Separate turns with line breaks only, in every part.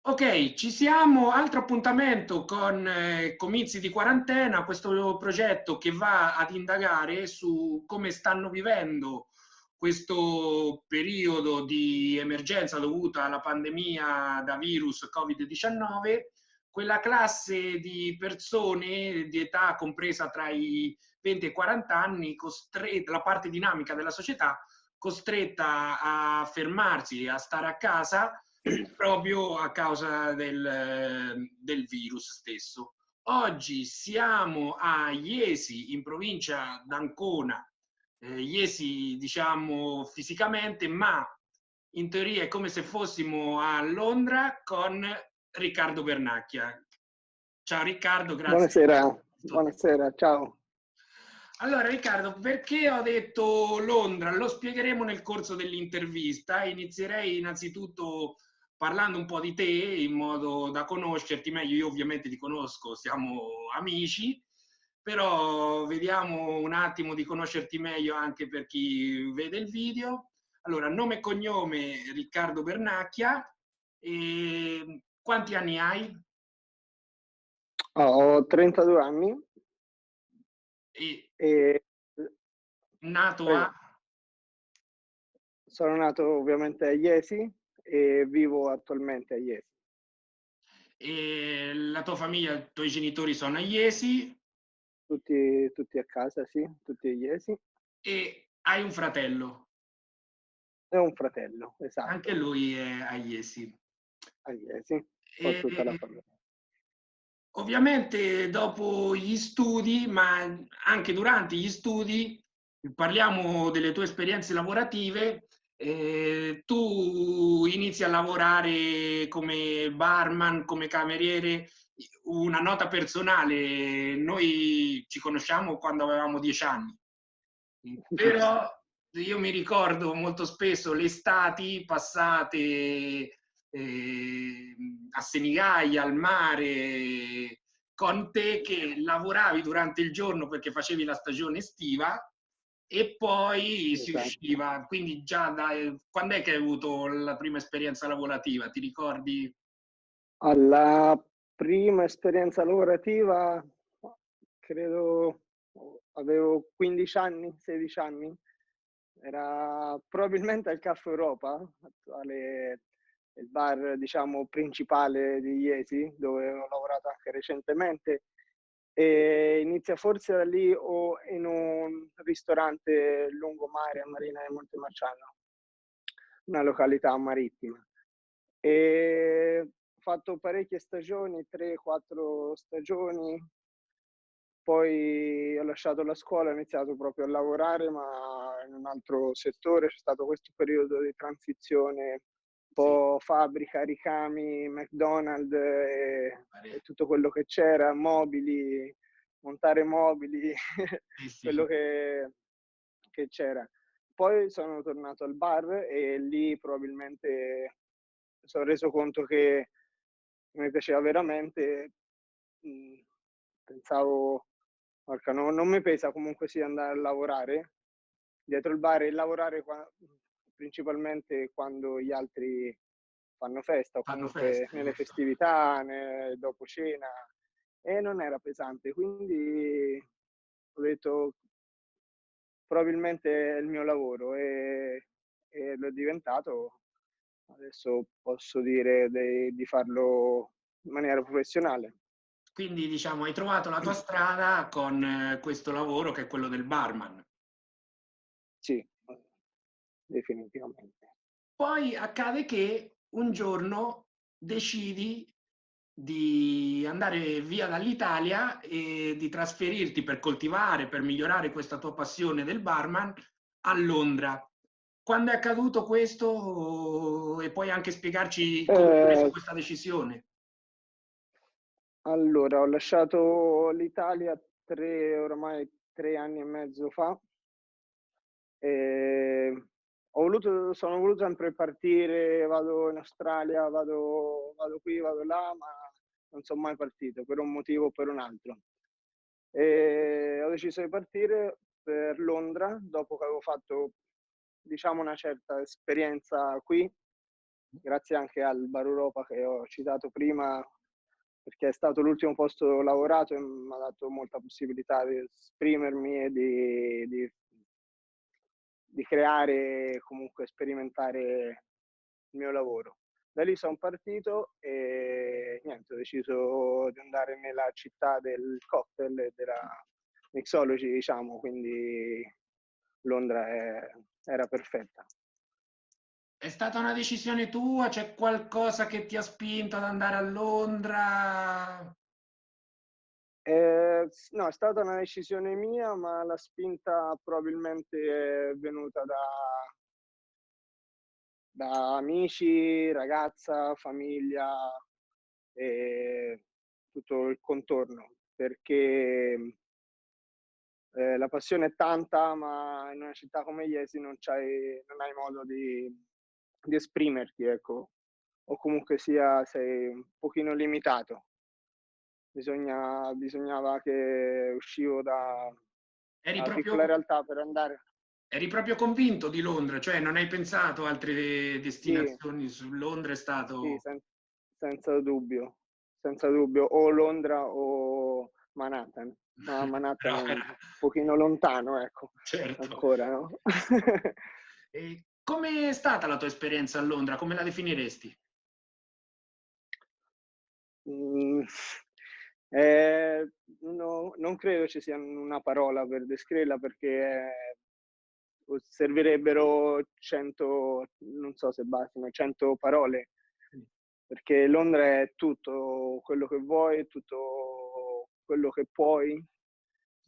Ok, ci siamo. Altro appuntamento con Comizi di Quarantena, questo progetto che va ad indagare su come stanno vivendo questo periodo di emergenza dovuta alla pandemia da virus Covid-19, quella classe di persone di età compresa tra i 20 e i 40 anni, la parte dinamica della società, costretta a fermarsi, a stare a casa proprio a causa del virus stesso. Oggi siamo a Iesi, in provincia d'Ancona, Iesi diciamo fisicamente, ma in teoria è come se fossimo a Londra con Riccardo Bernacchia. Ciao Riccardo, grazie.
Buonasera, buonasera, ciao.
Allora Riccardo, perché ho detto Londra? Lo spiegheremo nel corso dell'intervista. Inizierei innanzitutto parlando un po' di te, in modo da conoscerti meglio. Io ovviamente ti conosco, siamo amici, però vediamo un attimo di conoscerti meglio anche per chi vede il video. Allora, nome e cognome Riccardo Bernacchia. E quanti anni hai?
Ho 32 anni
E
e
nato a?
prego, sono nato ovviamente a Iesi e vivo attualmente a Iesi.
E la tua famiglia, i tuoi genitori sono a Iesi
Tutti a casa, sì, tutti a Iesi.
e hai un fratello,
E un fratello,
anche
esatto,
lui è a Iesi.
a Iesi. Ho
E,
tutta la famiglia.
ovviamente dopo gli studi, ma anche durante gli studi, parliamo delle tue esperienze lavorative, tu inizi a lavorare come barman, come cameriere. Una nota personale, noi ci conosciamo quando avevamo 10 anni. Però io mi ricordo molto spesso le estati passate a Senigallia, al mare, con te che lavoravi durante il giorno perché facevi la stagione estiva e poi si
Esatto.
usciva. Quindi già da quando è che hai avuto la prima esperienza lavorativa? Ti ricordi?
Alla prima esperienza lavorativa, credo avevo 15 anni, 16 anni. Era probabilmente al Caffè Europa, attuale il bar, diciamo, principale di Iesi, dove ho lavorato anche recentemente. E inizia forse da lì o in un ristorante lungomare a Marina di Montemarciano, una località marittima. E ho fatto parecchie stagioni, 3-4 stagioni, poi ho lasciato la scuola, ho iniziato proprio a lavorare, ma in un altro settore. C'è stato questo periodo di transizione, un
Sì,
po' fabbrica, ricami, McDonald's e tutto quello che c'era, mobili, montare mobili,
sì, sì.
quello che c'era. Poi sono tornato al bar e lì probabilmente mi sono reso conto che mi piaceva veramente. Pensavo, porca, non mi pesa comunque sia andare a lavorare dietro il bar e lavorare principalmente quando gli altri fanno festa o
Fanno
comunque
festa,
nelle
giusto?
festività, dopo cena, e non era pesante. Quindi ho detto probabilmente è il mio lavoro e lo è diventato. Adesso posso dire di farlo in maniera professionale.
Quindi diciamo hai trovato la tua strada con questo lavoro che è quello del barman.
Sì, definitivamente.
Poi accade che un giorno decidi di andare via dall'Italia e di trasferirti per coltivare, per migliorare questa tua passione del barman a Londra. Quando è accaduto questo? E puoi anche spiegarci come hai preso
Eh,
questa decisione.
allora, ho lasciato l'Italia oramai 3 anni e mezzo fa. Sono voluto sempre partire, vado in Australia, vado qui, vado là, ma non sono mai partito per un motivo o per un altro. Ho deciso di partire per Londra dopo che avevo fatto, diciamo, una certa esperienza qui grazie anche al Bar Europa che ho citato prima, perché è stato l'ultimo posto lavorato e mi ha dato molta possibilità di esprimermi e di creare e comunque sperimentare il mio lavoro. Da lì sono partito e niente, ho deciso di andare nella città del cocktail e della mixology, diciamo, quindi Londra era perfetta.
È stata una decisione tua? C'è qualcosa che ti ha spinto ad andare a Londra?
No, è stata una decisione mia, ma la spinta probabilmente è venuta da amici, ragazza, famiglia e tutto il contorno, perché la passione è tanta, ma in una città come Iesi non hai modo di esprimerti, ecco, o comunque sia sei un pochino limitato. Bisognava che uscivo
Eri
dalla piccola
proprio,
realtà per andare.
eri proprio convinto di Londra, cioè non hai pensato a altre
Sì,
destinazioni su Londra, è
sì,
stato...
senza dubbio, senza dubbio, o Londra o Manhattan, ma Manhattan
No,
è un
era...
pochino lontano, ecco,
Certo.
ancora, no?
E come è stata la tua esperienza a Londra? Come la definiresti?
Mhmm, no, non credo ci sia una parola per descriverla perché servirebbero 100, non so se bastano, 100 parole, perché Londra è tutto quello che vuoi, tutto quello che puoi.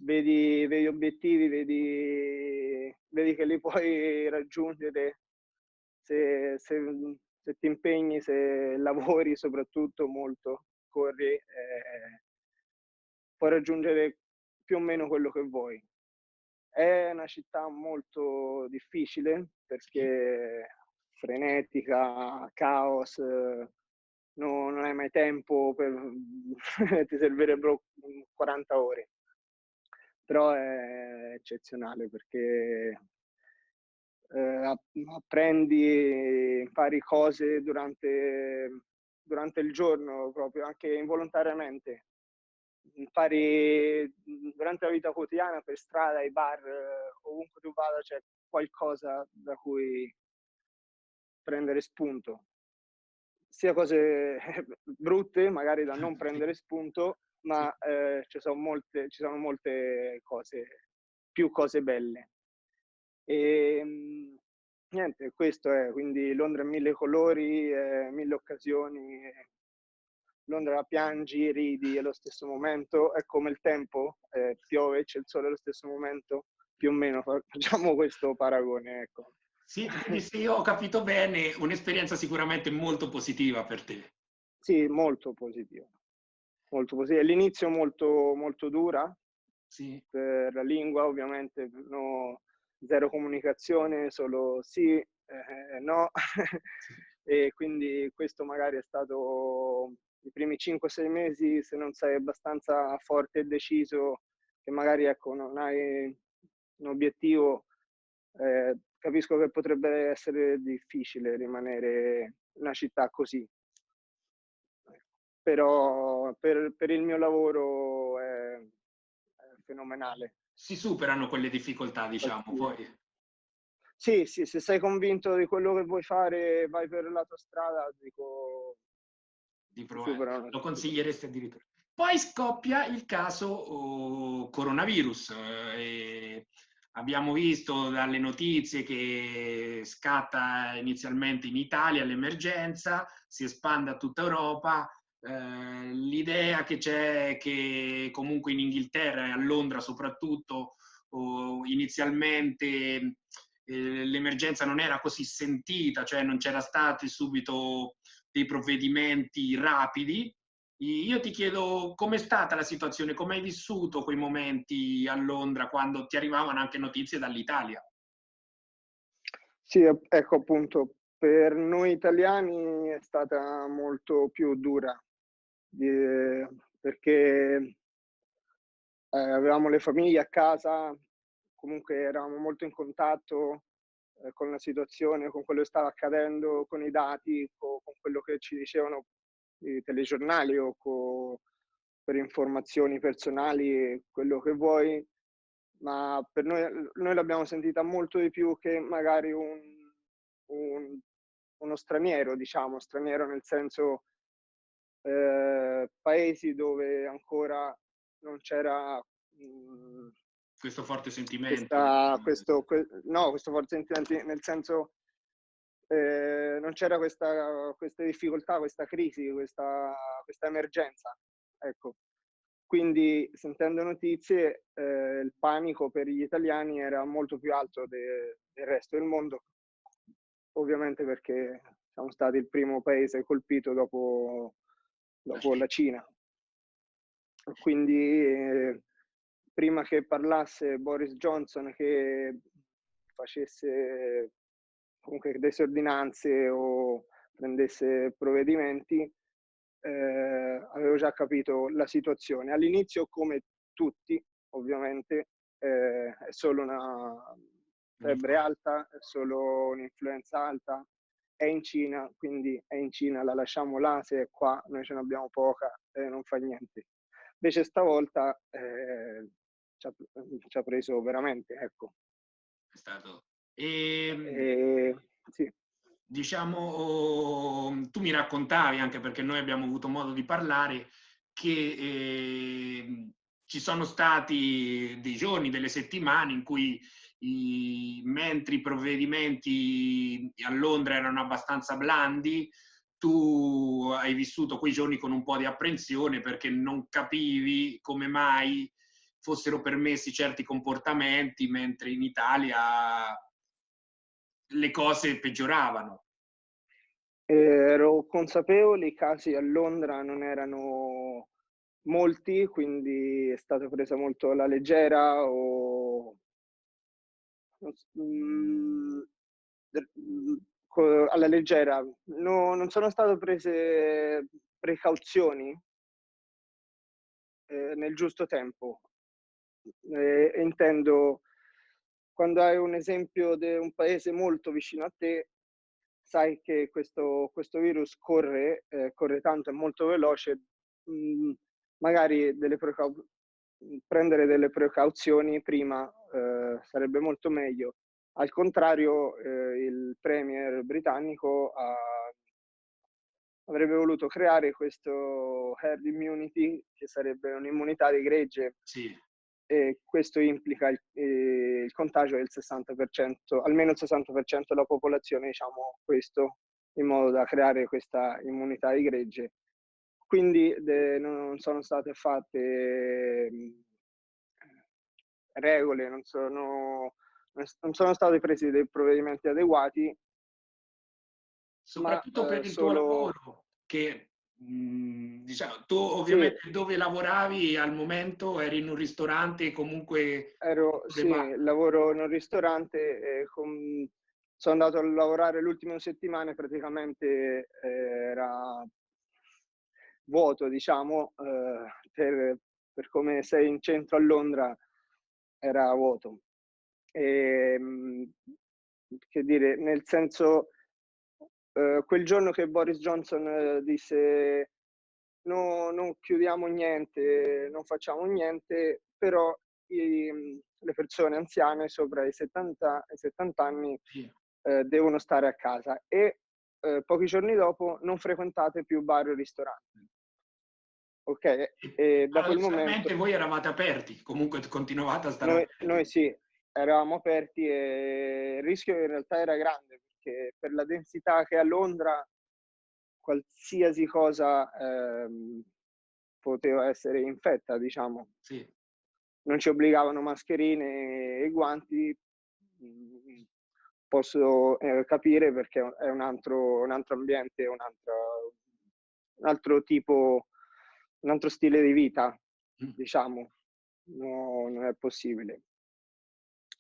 Vedi obiettivi, vedi che li puoi raggiungere se ti impegni, se lavori soprattutto molto, corri, puoi raggiungere più o meno quello che vuoi. È una città molto difficile
Sì.
perché frenetica, caos, non hai mai tempo per ti servirebbero 40 ore. Però è eccezionale perché apprendi, impari cose durante il giorno, proprio anche involontariamente. Impari durante la vita quotidiana, per strada, ai bar, ovunque tu vada c'è qualcosa da cui prendere spunto. Sia cose brutte, magari da non
Sì,
prendere spunto,
sì.
ma ci sono molte cose, più cose belle. Ehm, niente, questo è, quindi Londra ha mille colori, mille occasioni. Londra la piangi, ridi allo stesso momento, è come il tempo, piove, c'è il sole allo stesso momento, più o meno facciamo questo paragone, ecco.
Sì, quindi se io ho capito bene, un'esperienza sicuramente molto positiva per te.
Sì, molto positivo, molto positivo. All'inizio molto, molto dura
Sì,
per la lingua, ovviamente, no, zero comunicazione, solo sì, no.
sì.
E quindi questo magari è stato i primi 5-6 mesi, se non sei abbastanza forte e deciso, che magari ecco, non hai un obiettivo, capisco che potrebbe essere difficile rimanere in una città così. Però per il mio lavoro è fenomenale.
Si superano quelle difficoltà, diciamo,
Infatti,
poi
sì, sì, se sei convinto di quello che vuoi fare, vai per la tua strada, dico,
di
si
provare.
superano
Lo
tutte.
consiglieresti addirittura. Poi scoppia il caso coronavirus. Abbiamo visto dalle notizie che scatta inizialmente in Italia l'emergenza, si espande a tutta Europa. L'idea che c'è che comunque in Inghilterra e a Londra soprattutto inizialmente l'emergenza non era così sentita, cioè non c'era stati subito dei provvedimenti rapidi. Io ti chiedo com'è stata la situazione, come hai vissuto quei momenti a Londra quando ti arrivavano anche notizie dall'Italia?
Sì, ecco appunto, per noi italiani è stata molto più dura, perché avevamo le famiglie a casa, comunque eravamo molto in contatto, con la situazione, con quello che stava accadendo, con i dati, con quello che ci dicevano i telegiornali o per informazioni personali, quello che vuoi, ma per noi l'abbiamo sentita molto di più che magari un uno straniero, diciamo, straniero nel senso, paesi dove ancora non c'era,
Questo forte sentimento,
questa
diciamo.
questo que no, questo forse sentimenti nel senso, non c'era queste difficoltà, questa crisi, questa emergenza, ecco. Quindi sentendo notizie, il panico per gli italiani era molto più alto del resto del mondo, ovviamente perché siamo stati il primo paese colpito
La
dopo
Cina.
la Cina. Quindi, prima che parlasse Boris Johnson, che facesse comunque desse ordinanze o prendesse provvedimenti, avevo già capito la situazione. All'inizio, come tutti, ovviamente, è solo una febbre alta, è solo un'influenza alta, è in Cina, quindi è in Cina, la lasciamo là, se è qua noi ce n'abbiamo poca e non fa niente. Invece stavolta ci ha preso veramente, ecco.
È stato. E,
E, sì.
diciamo, tu mi raccontavi, anche perché noi abbiamo avuto modo di parlare, che ci sono stati dei giorni, delle settimane in cui mentre i provvedimenti a Londra erano abbastanza blandi, tu hai vissuto quei giorni con un po' di apprensione perché non capivi come mai fossero permessi certi comportamenti, mentre in Italia le cose peggioravano.
Ero consapevole, i casi a Londra non erano molti, quindi è stata presa molto alla leggera o alla leggera. Non sono state prese precauzioni nel giusto tempo. Intendo, quando hai un esempio di un paese molto vicino a te, sai che questo virus corre tanto, è molto veloce, mhmm, magari prendere delle precauzioni prima, sarebbe molto meglio. Al contrario, il premier britannico avrebbe voluto creare questo herd immunity, che sarebbe un'immunità di gregge,
Sì.
e questo implica il contagio del 60%, almeno il 60% della popolazione, diciamo questo, in modo da creare questa immunità di gregge. Quindi non sono state fatte regole, non sono stati presi dei provvedimenti adeguati, ma
Soprattutto per il tuo
solo
lavoro, che diciamo, tu
sì,
ovviamente dove lavoravi al momento eri in un ristorante comunque
sì, lavoro in un ristorante e sono andato a lavorare le ultime settimane, praticamente era vuoto, diciamo, per come sei in centro a Londra era vuoto. Ehm, che dire, nel senso, quel giorno che Boris Johnson disse: "No, non chiudiamo niente, non facciamo niente", però le persone anziane sopra i 70 anni,
sì.
devono stare a casa e, pochi giorni dopo non frequentate più bar o ristoranti. Okay,
E
e da quel momento
paradossalmente voi eravate aperti, comunque continuavate a stare
noi
aperti.
sì, eravamo aperti e il rischio in realtà era grande, perché per la densità che è a Londra qualsiasi cosa, poteva essere infetta, diciamo.
Sì.
Non ci obbligavano mascherine e guanti, mhmm, posso, capire perché è un altro ambiente, un altro tipo un altro stile di vita,
Mh.
diciamo. Non è possibile.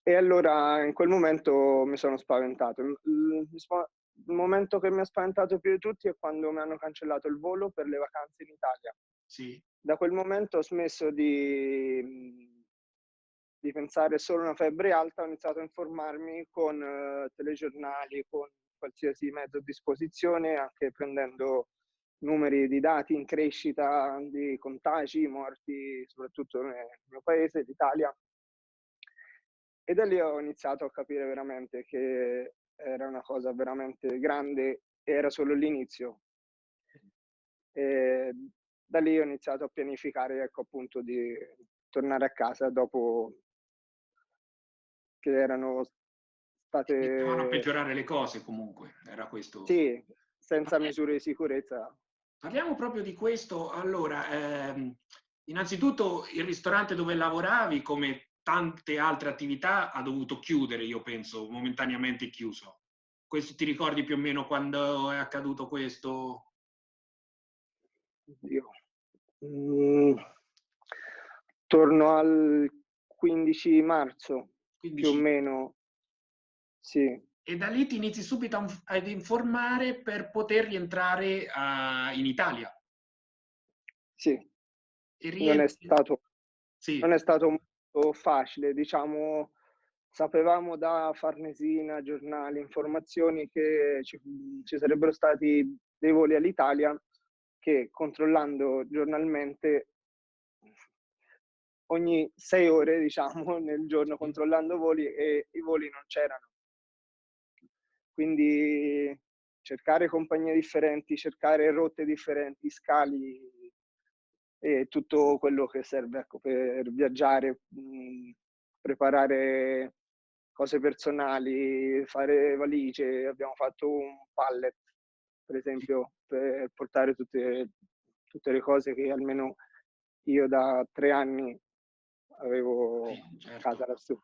E allora in quel momento mi sono spaventato. Il momento che mi ha spaventato più di tutti è quando mi hanno cancellato il volo per le vacanze in Italia.
Sì.
Da quel momento ho smesso di pensare solo a una febbre alta, ho iniziato a informarmi con telegiornali, con qualsiasi mezzo a disposizione, anche prendendo numeri di dati in crescita di contagi, morti, soprattutto nel mio paese, l'Italia. E da lì ho iniziato a capire veramente che era una cosa veramente grande e era solo l'inizio. E da lì ho iniziato a pianificare, ecco, appunto, di tornare a casa dopo che erano
Iniziavano a
state,
peggiorare le cose comunque, era questo.
sì, senza misure di sicurezza.
Parliamo proprio di questo. Allora, innanzitutto il ristorante dove lavoravi, come tante altre attività, ha dovuto chiudere, io penso, momentaneamente chiuso. Questo ti ricordi più o meno quando è accaduto questo?
Io. Torno al 15 marzo, più o
15.
meno, sì,
E da lì ti inizi subito ad informare per poter rientrare in Italia.
sì.
E
Non è
rientri.
stato,
Sì,
non è stato molto facile, diciamo, sapevamo da Farnesina, giornali, informazioni che ci sarebbero stati dei voli all'Italia che, controllando giornalmente, ogni 6 ore, diciamo, nel giorno,
sì.
controllando voli, e i voli non c'erano. Quindi cercare compagnie differenti, cercare rotte differenti, scali e tutto quello che serve, ecco, per viaggiare, preparare cose personali, fare valigie. Abbiamo fatto un pallet, per esempio, per portare tutte le cose che almeno io da 3 anni avevo
Sì,
a casa
certo.
lassù.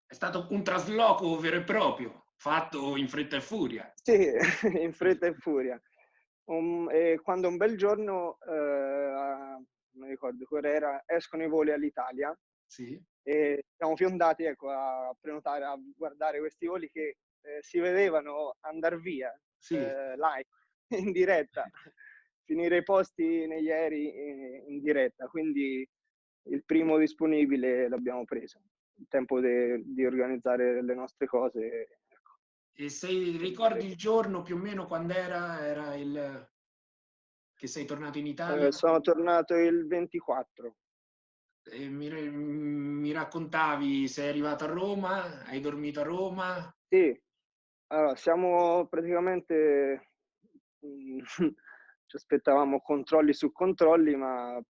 È stato un trasloco vero e proprio, fatto in fretta e furia.
Sì, in fretta e furia. E quando un bel giorno, non mi ricordo che ora era, escono i voli all'Italia
Sì,
e siamo fiondati, ecco, a prenotare, a guardare questi voli che si vedevano andar via
sì.
live, in diretta, finire i posti negli aerei in diretta. Quindi il primo disponibile l'abbiamo preso, il tempo di organizzare le nostre cose. Ecco,
E se ricordi il giorno più o meno quando era il che sei tornato in Italia?
sono tornato il 24.
E mi raccontavi, sei arrivato a Roma, hai dormito a Roma?
Sì, allora siamo praticamente, mhmm, ci aspettavamo controlli su controlli, ma,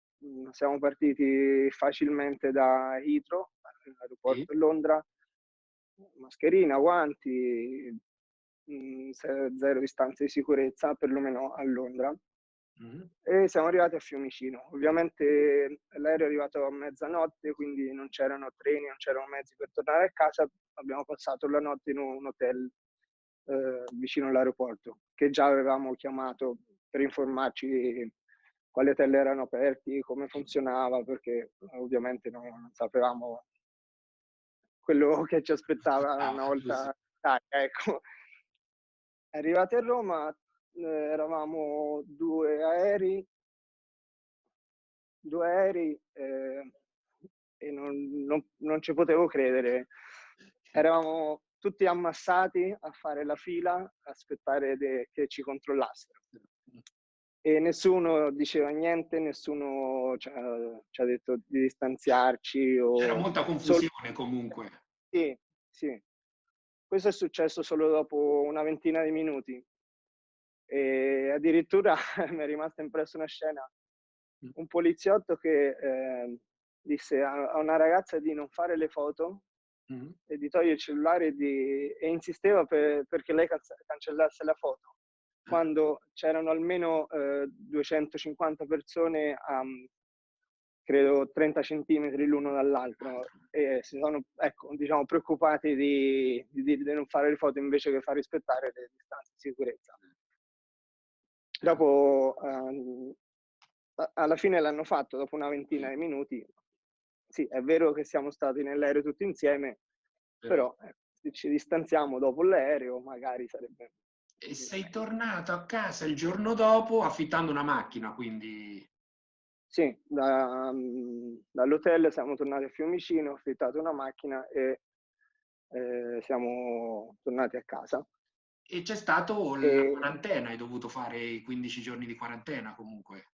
siamo partiti facilmente da Heathrow,
Sì.
l'aeroporto di Londra, mascherina, guanti, 0 distanze di sicurezza, perlomeno a Londra.
Mh-mh.
E siamo arrivati a Fiumicino. Ovviamente l'aereo è arrivato a mezzanotte, quindi non c'erano treni, non c'erano mezzi per tornare a casa. Abbiamo passato la notte in un hotel vicino all'aeroporto, che già avevamo chiamato per informarci di quali hotel erano aperti, come
Sì.
funzionava, perché ovviamente non sapevamo quello che ci aspettava una volta
Giusto.
in Italia, ecco. Arrivati a Roma, eravamo 2 aerei, e non ci potevo credere. Eravamo tutti ammassati a fare la fila, a aspettare che ci controllassero. E nessuno diceva niente, nessuno ci ha detto di distanziarci
C'era
o
molta
solo.
confusione comunque.
Sì, sì. Questo è successo solo dopo una ventina di minuti. E addirittura mi è rimasta impressa una scena,
Mh.
un poliziotto che disse a una ragazza di non fare le foto
Mh-mh.
e di togliere il cellulare e insisteva perché lei cancellasse la foto, quando c'erano almeno 250 persone a, credo, 30 centimetri l'uno dall'altro, e si sono, ecco, diciamo, preoccupati di non fare le foto invece che far rispettare le distanze di sicurezza.
Ah,
Dopo, alla fine l'hanno fatto dopo una ventina
sì,
di minuti. Sì, è vero che siamo stati nell'aereo tutti insieme,
però.
però se ci distanziamo dopo l'aereo magari sarebbe
E sei
meglio.
tornato a casa il giorno dopo affittando una macchina, quindi
Sì, dall'hotel siamo tornati a Fiumicino, ho affittato una macchina e siamo tornati a casa.
E c'è stato la
E
quarantena, hai dovuto fare i 15 giorni di quarantena comunque.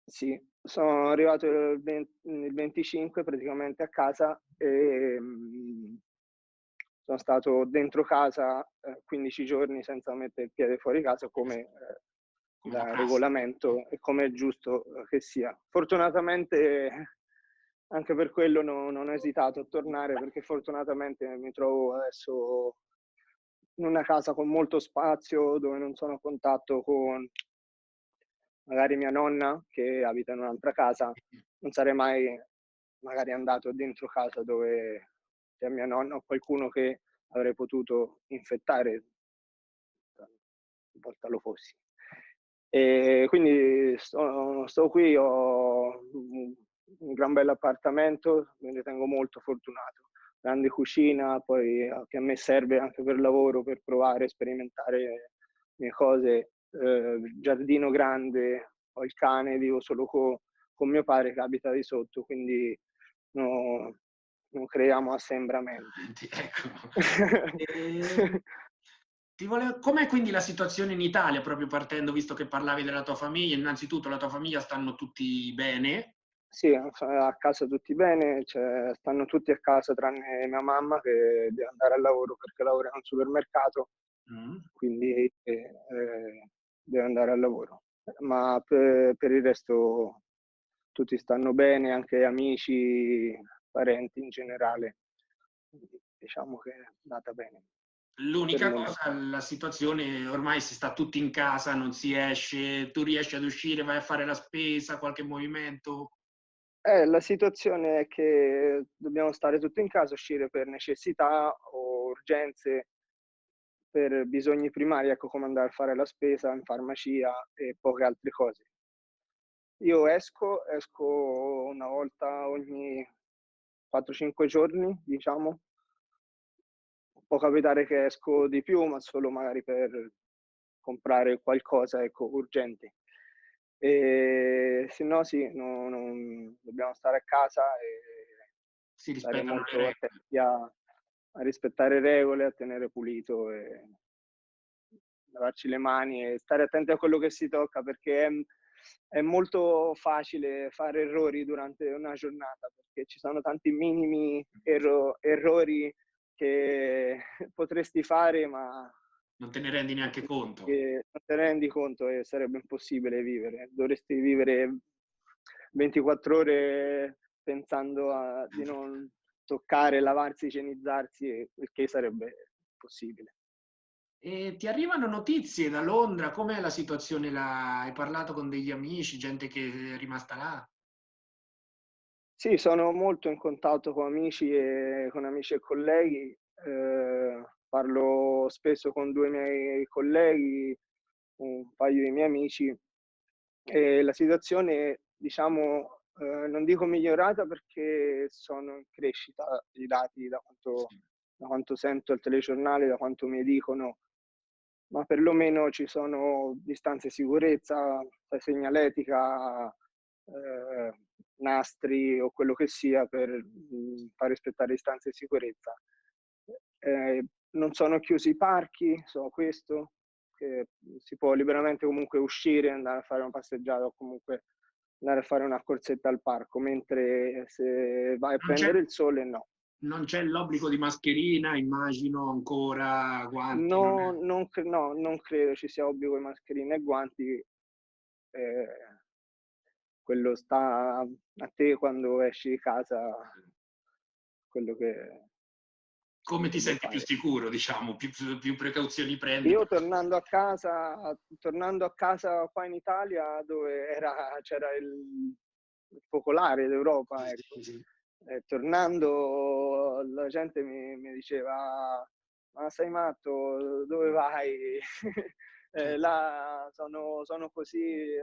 sì, sono arrivato il 25 praticamente a casa e sono stato dentro casa 15 giorni senza mettere il piede fuori casa come
Come da
da
prassi.
regolamento e come è giusto che sia. Fortunatamente anche per quello non ho esitato a tornare perché fortunatamente mi trovo adesso in una casa con molto spazio dove non sono a contatto con magari mia nonna che abita in un'altra casa, non sarei mai magari andato dentro casa dove c'è mia nonna o qualcuno che avrei potuto infettare, talvolta lo fossi. E quindi sto qui, ho un gran bell'appartamento, mi ritengo molto fortunato. Grande cucina, poi che a me serve anche per lavoro, per provare, sperimentare mie cose, giardino grande, ho il cane, vivo solo con mio padre che abita di sotto, quindi no, non creiamo assembramenti.
Ecco. Ehm, com'è quindi la situazione in Italia, proprio partendo, visto che parlavi della tua famiglia? Innanzitutto la tua famiglia stanno tutti bene?
Sì, a casa tutti bene, cioè, stanno tutti a casa tranne mia mamma che deve andare al lavoro perché lavora in un supermercato,
Mh.
quindi deve andare al lavoro. Ma per il resto tutti stanno bene, anche amici, parenti in generale. Quindi diciamo che è andata bene per il
L'unica
momento.
cosa, la situazione ormai si sta tutti in casa, non si esce, tu riesci ad uscire, vai a fare la spesa, qualche movimento?
La situazione è che dobbiamo stare tutti in casa, uscire per necessità o urgenze, per bisogni primari, ecco, come andare a fare la spesa in farmacia e poche altre cose. Io esco una volta ogni 4-5 giorni, diciamo. Può capitare che esco di più, ma solo magari per comprare qualcosa, ecco, urgente. Se no sì, non dobbiamo stare a casa e
Si
stare
rispettano le
molto
regole.
attenti a rispettare regole, a tenere pulito e lavarci le mani e stare attenti a quello che si tocca, perché è molto facile fare errori durante una giornata, perché ci sono tanti minimi errori che potresti fare, ma
Non te ne rendi neanche conto.
che non te ne rendi conto e sarebbe impossibile vivere. Dovresti vivere 24 ore pensando di non toccare, lavarsi, igienizzarsi, il che sarebbe impossibile.
E ti arrivano notizie da Londra? Com'è la situazione là? Hai parlato con degli amici, gente che è rimasta là?
Sì, sono molto in contatto con amici e colleghi, parlo spesso con 2 miei colleghi, un paio di miei amici e la situazione diciamo, non dico migliorata perché sono in crescita i dati
Sì.
da quanto sento al telegiornale, da quanto mi dicono, ma perlomeno ci sono distanze di sicurezza, segnaletica, nastri o quello che sia per far rispettare distanze di sicurezza. Non sono chiusi i parchi, so questo, che si può liberamente comunque uscire, andare a fare una passeggiata o comunque andare a fare una corsetta al parco, mentre se vai a
Non c'è
prendere il sole no.
non c'è l'obbligo di mascherina, immagino ancora, guanti, non è
Non credo ci sia obbligo di mascherine e guanti, quello sta a te quando esci di casa, quello che si
come ti
dovrebbe
senti più
fare.
sicuro, diciamo, più precauzioni prendi,
Io
più
tornando a casa qua in Italia dove c'era il focolare d'Europa,
sì,
ecco,
sì, sì.
tornando la gente mi diceva: "Ma sei matto? Dove vai?
Certo.
Là sono così,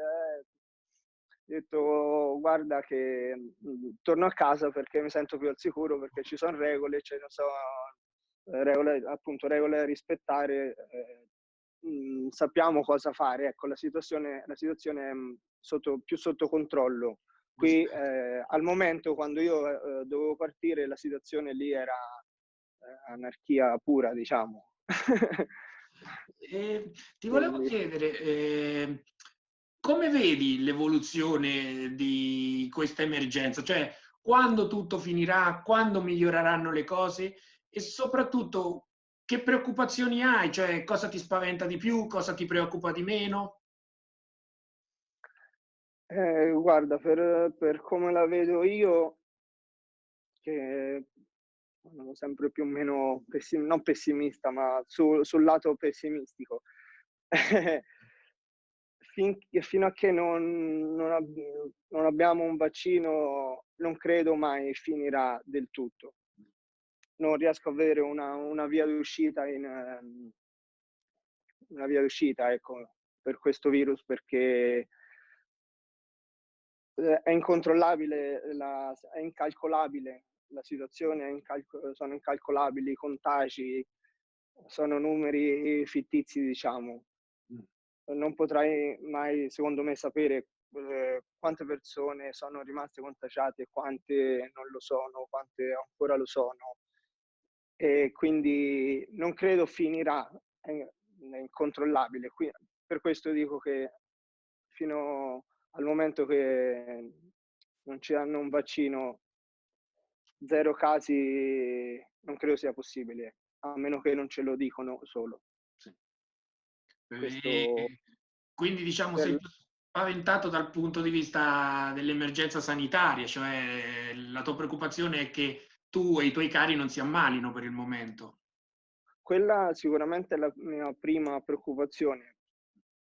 Ho detto: "Guarda che, torno a casa perché mi sento più al sicuro, perché ci son regole, ce ne so regole appunto, regole da rispettare, sappiamo cosa fare." Ecco, la situazione è, sotto controllo. Qui al momento, quando io dovevo partire, la situazione lì era anarchia pura, diciamo.
Ti volevo
Quindi,
chiedere, come vedi l'evoluzione di questa emergenza? Cioè, quando tutto finirà, quando miglioreranno le cose e soprattutto che preoccupazioni hai? Cioè, cosa ti spaventa di più, cosa ti preoccupa di meno?
guarda, per come la vedo io, che sono sempre più o meno non pessimista, ma sul lato pessimistico. Fino a che non abbiamo un vaccino, non credo mai finirà del tutto. Non riesco a vedere una via d'uscita una via d'uscita, ecco, per questo virus, perché è incontrollabile, è incalcolabile la situazione, sono incalcolabili i contagi, sono numeri fittizi, diciamo.
Mh.
Non potrai mai, secondo me, sapere quante persone sono rimaste contagiate e quante non lo sono, quante ancora lo sono. E quindi non credo finirà, è incontrollabile. Per questo dico che fino al momento che non ci danno un vaccino, 0 casi non credo sia possibile, a meno che non ce lo dicono solo.
Sì.
Questo
Quindi diciamo sei
per
più spaventato dal punto di vista dell'emergenza sanitaria, cioè la tua preoccupazione è che tu e i tuoi cari non si ammalino per il momento.
quella sicuramente è la mia prima preoccupazione.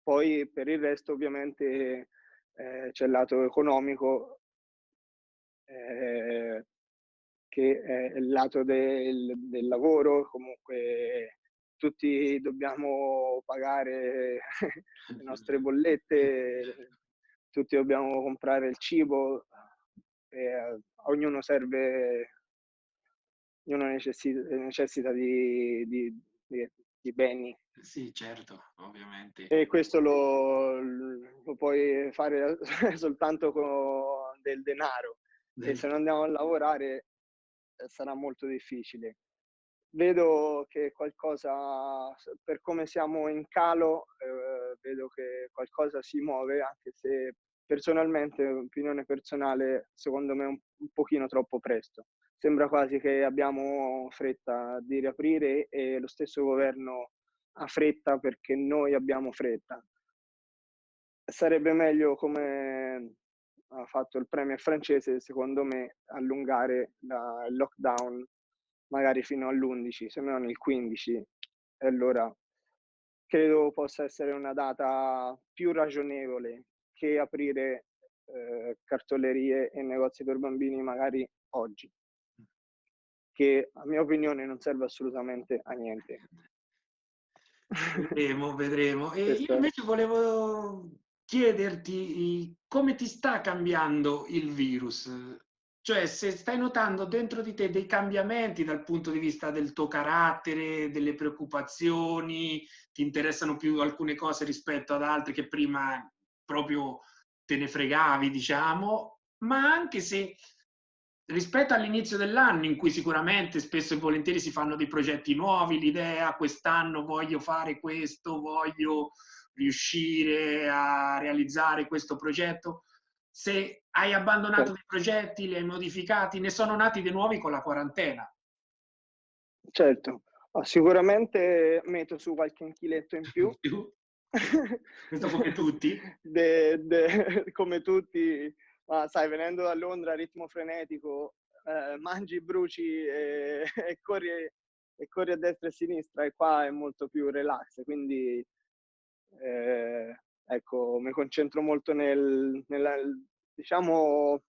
Poi per il resto ovviamente, c'è il lato economico, ehm, che è il lato del lavoro. Comunque tutti dobbiamo pagare le nostre bollette, tutti dobbiamo comprare il cibo, ognuno serve ognuno necessita di beni.
Sì, certo, ovviamente.
E questo lo puoi fare soltanto con del denaro, e se non andiamo a lavorare sarà molto difficile. Vedo che qualcosa, per come siamo in calo, vedo che qualcosa si muove, anche se personalmente, opinione personale, secondo me è un pochino troppo presto. Sembra quasi che abbiamo fretta di riaprire e lo stesso governo ha fretta perché noi abbiamo fretta. Sarebbe meglio, come ha fatto il premier francese, secondo me, allungare il lockdown magari fino all'11, se non il 15, e allora credo possa essere una data più ragionevole che aprire cartolerie e negozi per bambini magari oggi, che a mia opinione non serve assolutamente a niente.
Vedremo, vedremo. E io
Questo
invece volevo chiederti come ti sta cambiando il virus. Cioè, se stai notando dentro di te dei cambiamenti dal punto di vista del tuo carattere, delle preoccupazioni, ti interessano più alcune cose rispetto ad altre che prima proprio te ne fregavi, diciamo, ma anche se rispetto all'inizio dell'anno in cui sicuramente spesso e volentieri si fanno dei progetti nuovi, l'idea quest'anno voglio fare questo, voglio riuscire a realizzare questo progetto. Se hai abbandonato
cer
dei progetti, li hai modificati, ne sono nati dei nuovi con la quarantena.
certo, sicuramente metto su qualche chiletto in più.
Questo come tutti.
Come tutti, ma sai, venendo da Londra a ritmo frenetico, mangi, bruci e corri a destra e a sinistra, e qua è molto più relax, quindi ecco, mi concentro molto diciamo,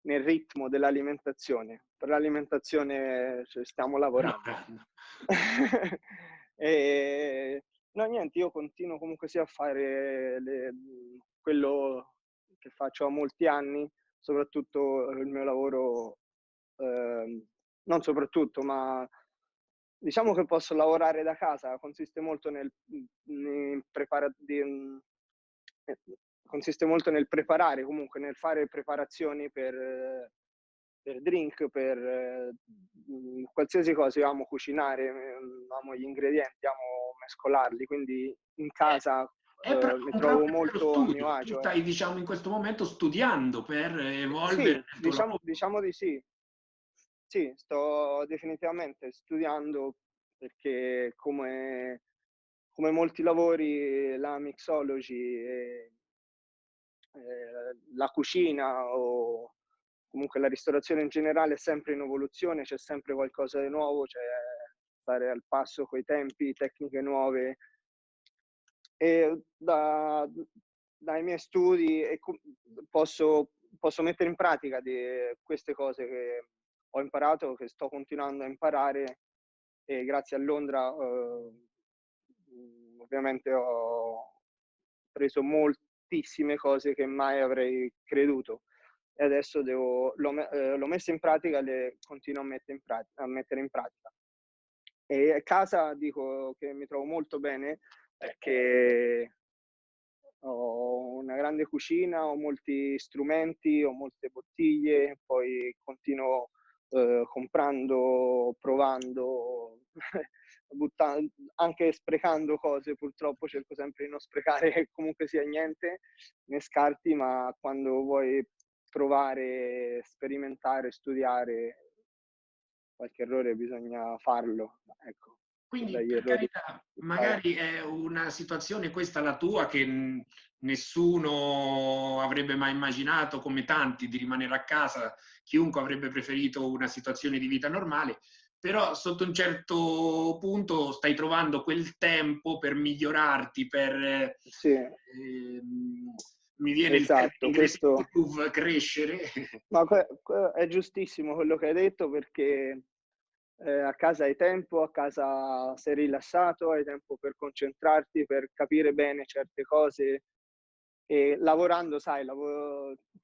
nel ritmo dell'alimentazione. Per l'alimentazione stiamo lavorando.
Lavorando.
E no, niente, io continuo comunque sia a fare quello che faccio da molti anni, soprattutto il mio lavoro, non soprattutto, ma diciamo che posso lavorare da casa, consiste molto nel consiste molto nel preparare, comunque nel fare preparazioni per drink, per qualsiasi cosa. Io amo cucinare, amo gli ingredienti, amo mescolarli, quindi in casa mi trovo
proprio per lo
molto a mio
studio. Tu
agio,
stai,
ecco.
diciamo, in questo momento studiando per evolvere
Sì,
nel tuo lavoro.
diciamo di sì. Sì, sto definitivamente studiando perché come molti lavori la mixology e la cucina o comunque la ristorazione in generale è sempre in evoluzione, c'è sempre qualcosa di nuovo, c'è stare al passo coi tempi, tecniche nuove. E dai miei studi posso mettere in pratica queste cose che ho imparato, che sto continuando a imparare, e grazie a Londra ovviamente ho preso moltissime cose che mai avrei creduto, e adesso l'ho messa in pratica, le continuo a mettere in pratica. E a casa dico che mi trovo molto bene perché ho una grande cucina, ho molti strumenti, ho molte bottiglie, poi continuo comprando, provando, anche sprecando cose. Purtroppo cerco sempre di non sprecare comunque sia niente, né scarti, ma quando vuoi provare, sperimentare, studiare, qualche errore bisogna farlo, ecco.
Quindi,
Dagli
per
errori
carità,
si impara.
magari è una situazione questa la tua che nessuno avrebbe mai immaginato, come tanti, di rimanere a casa, chiunque avrebbe preferito una situazione di vita normale, però sotto un certo punto stai trovando quel tempo per migliorarti, per,
Sì,
mi viene il termine
esatto,
inglese,
questo.
improve, crescere.
Ma è giustissimo quello che hai detto, perché a casa hai tempo, a casa sei rilassato, hai tempo per concentrarti, per capire bene certe cose, e lavorando, sai,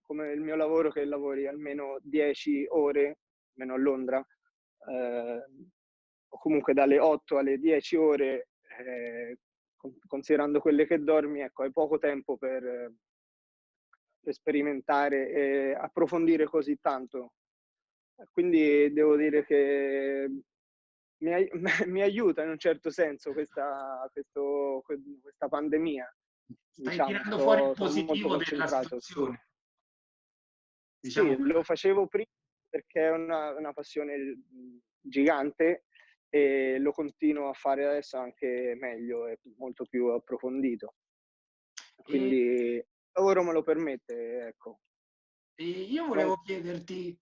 come il mio lavoro, che lavori almeno 10 ore, almeno a Londra, o comunque dalle 8 alle 10 ore, considerando quelle che dormi, ecco, hai poco tempo per sperimentare e approfondire così tanto. Quindi devo dire che mi aiuta in un certo senso questa pandemia.
Stai
Diciamo,
tirando fuori il
sono molto
positivo della
concentrato
situazione, diciamo
sì, lo
così.
facevo prima perché è una passione, gigante, e lo continuo a fare adesso anche meglio e molto più approfondito.
E,
Quindi il lavoro me lo permette, ecco.
e io
Non
volevo chiederti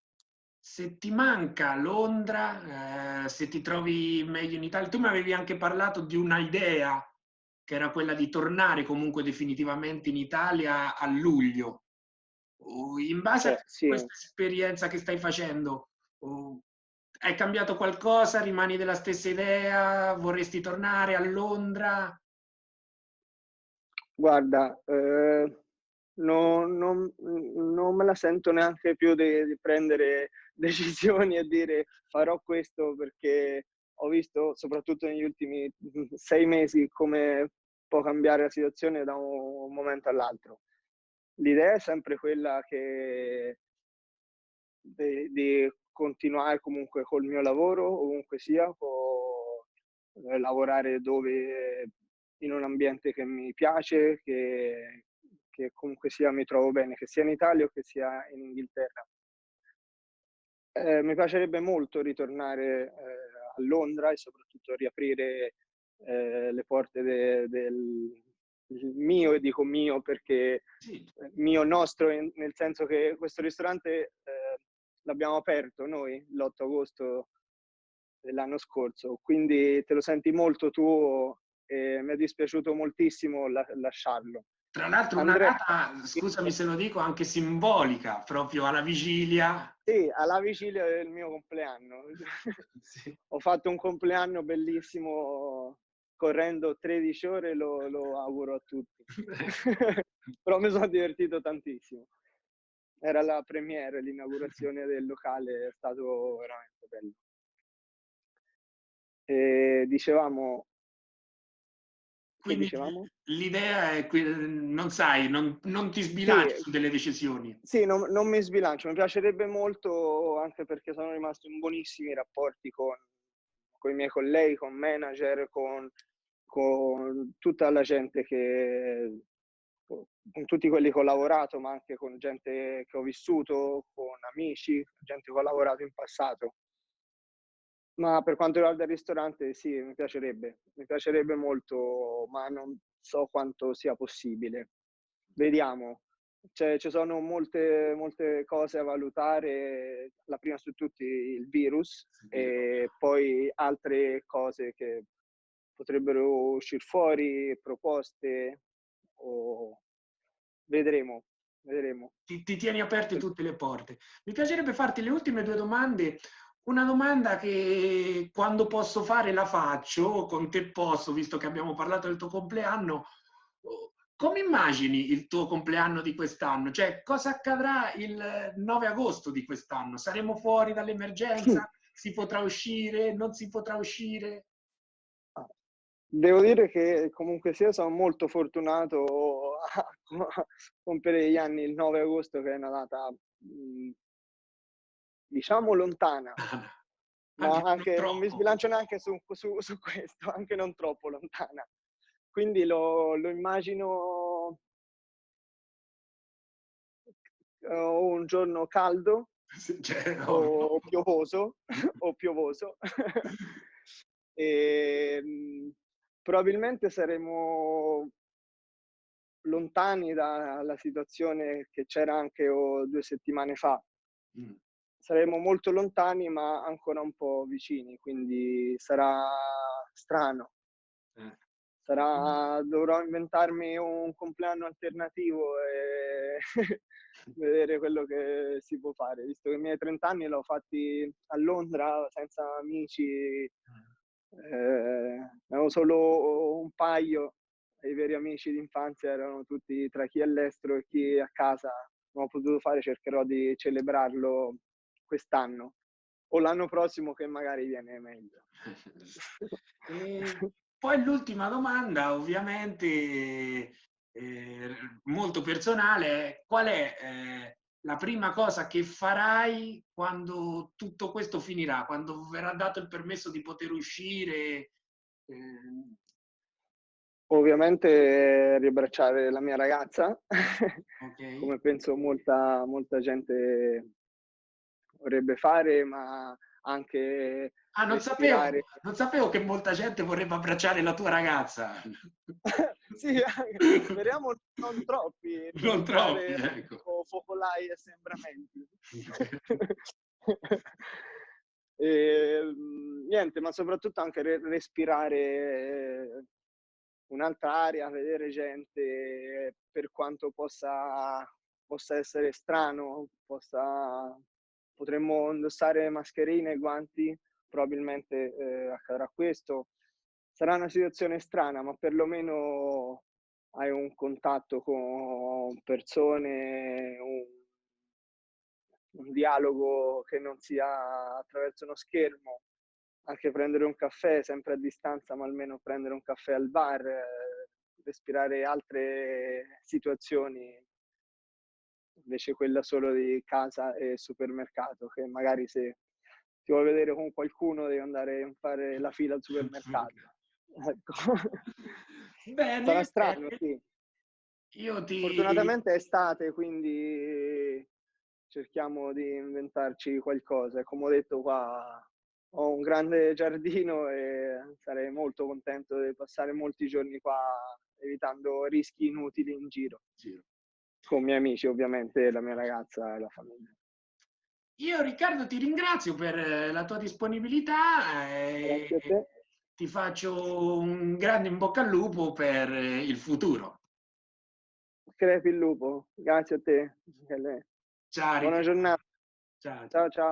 se ti manca Londra, se ti trovi meglio in Italia. Tu mi avevi anche parlato di una idea che era quella di tornare comunque definitivamente in Italia a luglio. In base a
cioè sì.
questa esperienza che stai facendo, hai cambiato qualcosa? Rimani della stessa idea? Vorresti tornare a Londra?
Guarda, non me la sento neanche più di prendere decisioni e dire farò questo, perché ho visto, soprattutto negli ultimi 6 mesi, come può cambiare la situazione da un momento all'altro. L'idea è sempre quella che di continuare comunque col mio lavoro, ovunque sia, lavorare in un ambiente che mi piace, che comunque sia mi trovo bene, che sia in Italia o che sia in Inghilterra. Mi piacerebbe molto ritornare a Londra, e soprattutto riaprire le porte del il mio, e dico mio perché
Sì,
mio nostro, nel senso che questo ristorante l'abbiamo aperto noi l'8 agosto dell'anno scorso, quindi te lo senti molto tuo, e mi è dispiaciuto moltissimo lasciarlo.
tra l'altro una
Andrei
data, scusami se lo dico, anche simbolica, proprio alla vigilia.
Sì, alla vigilia del mio compleanno.
Sì.
Ho fatto un compleanno bellissimo correndo 13 ore, lo auguro a tutti. Però mi sono divertito tantissimo. Era la premiere, l'inaugurazione del locale, è stato veramente bello. Dicevamo, Che
quindi
dicevamo?
l'idea è, non sai, non ti
Sì,
sbilanci su delle decisioni.
sì, non mi sbilancio. Mi piacerebbe molto, anche perché sono rimasto in buonissimi rapporti con i miei colleghi, con manager, con tutta la gente con tutti quelli che ho lavorato, ma anche con gente che ho vissuto, con amici, gente che ho lavorato in passato. Ma per quanto riguarda il ristorante, sì, mi piacerebbe molto, ma non so quanto sia possibile. Vediamo. Ci sono molte cose da valutare, la prima su tutti il virus e poi altre cose che potrebbero uscir fuori, proposte o vedremo, vedremo.
Ti tieni aperte tutte le porte. Mi piacerebbe farti le ultime due domande. Una domanda che quando posso fare la faccio, con te posso, visto che abbiamo parlato del tuo compleanno. Come immagini il tuo compleanno di quest'anno? Cioè, cosa accadrà il 9 agosto di quest'anno? Saremo fuori dall'emergenza? Si potrà uscire? Non si potrà uscire?
Devo dire che comunque sia sono molto fortunato a compiere gli anni il 9 agosto, che è una data, diciamo lontana, ma
Anche se non
anche non mi
troppo.
sbilancio neanche su questo, anche non troppo lontana. Quindi lo immagino, un giorno caldo
Cioè, ovvio.
o piovoso o piovoso. Probabilmente saremo lontani dalla situazione che c'era anche 2 settimane fa.
Mm.
Saremo molto lontani, ma ancora un po' vicini, quindi sarà strano.
Eh.
Dovrò inventarmi un compleanno alternativo e vedere quello che si può fare, visto che i miei 30 anni l'ho fatti a Londra senza amici, ne avevo solo un paio e i veri amici d'infanzia erano tutti tra chi è all'estero e chi è a casa. Non ho potuto fare, cercherò di celebrarlo quest'anno o l'anno prossimo che magari viene meglio.
E poi l'ultima domanda, ovviamente molto personale, è qual è la prima cosa che farai quando tutto questo finirà, quando verrà dato il permesso di poter uscire? Eh,
Ovviamente riabbracciare la mia ragazza,
ok?
come penso molta gente vorrebbe fare, ma anche
Ah,
respirare.
non sapevo che molta gente vorrebbe abbracciare la tua ragazza.
Sì, speriamo non troppi, per
Non troppi,
evitare
ecco.
focolai e assembramenti. Niente, ma soprattutto anche respirare un'altra aria, vedere gente, per quanto possa essere strano, potremmo indossare mascherine e guanti, probabilmente accadrà questo. Sarà una situazione strana, ma perlomeno hai un contatto con persone, un dialogo che non sia attraverso uno schermo. Anche prendere un caffè, sempre a distanza, ma almeno prendere un caffè al bar, respirare altre situazioni, invece quella solo di casa e supermercato, che magari se ti vuoi vedere con qualcuno devi andare a fare la fila al supermercato. Ecco. Sarà
Bene,
strano,
bene.
sì.
Io ti...
Fortunatamente è estate, quindi cerchiamo di inventarci qualcosa. Come ho detto qua, ho un grande giardino e sarei molto contento di passare molti giorni qua, evitando rischi inutili in giro, con i miei amici ovviamente, la mia ragazza e la famiglia.
Io Riccardo ti ringrazio per la tua disponibilità
Grazie a
e
te,
ti faccio un grande in bocca al lupo per il futuro.
crepi il lupo, grazie a te, Michele.
Ciao
Buona
Riccardo.
giornata,
Ciao, ciao.
ciao ciao.